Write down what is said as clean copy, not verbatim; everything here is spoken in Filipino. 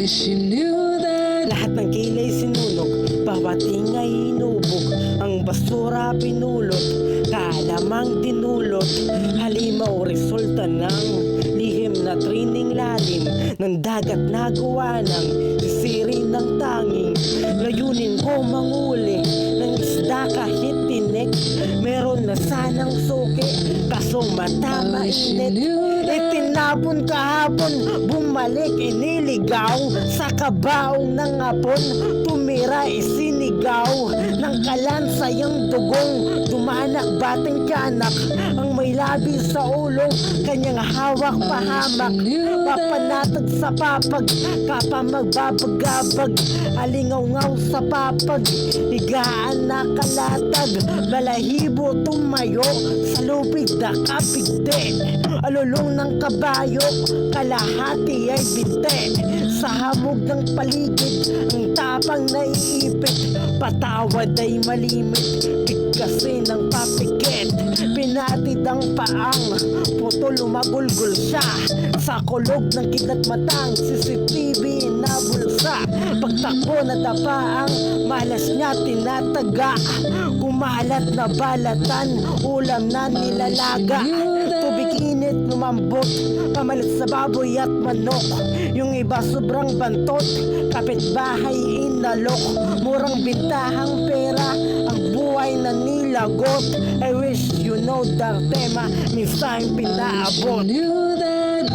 wish you knew that. Lahat ng kilay sinunog, bawat ingay inubog. Ang basura pinulot, kalamang dinulot. Halimaw resulta ng lihim na trining lalim ng dagat na gawa ng sisiri ng tanging. Layunin ko manguli ng isda kahit tinik. Meron na sanang suki, kaso mata mainit. Itinapon kahapon, bumalik iniligaw. Sa kabaong ng hapon, tumira isinigaw. Ng kalansayang dugong, dumanak batang tiyanak. Ang may labi sa ulo, kanyang hawak pahamak. Papanatag sa papag, kapa magbabagabag. Alingaw-ngaw sa papag, higaan na kalatag. Balahibo tumayo, sa lupig na kapigte. Alulong ng kabayo, kalahati ay binte. Sa hamog ng paligid, ang tapang naiipit. Patawad ay malimit, bigkasin ng papikit. Pinatid ang paang, putol lumagulgol siya. Sa kulog ng kidlat matang, CCTV na bulsa. Pagtakbo na dapa ang malas niya tinataga. Kumalat na balatan, ulam na nilalaga. Tubig init lumambot, pamalit sa baboy at manok. Yung iba sobrang bantot, kapitbahay inalok. Murang bintahang pera, ang buhay na nilagot. I wish you know the tema, minsan pinaabot. Knew that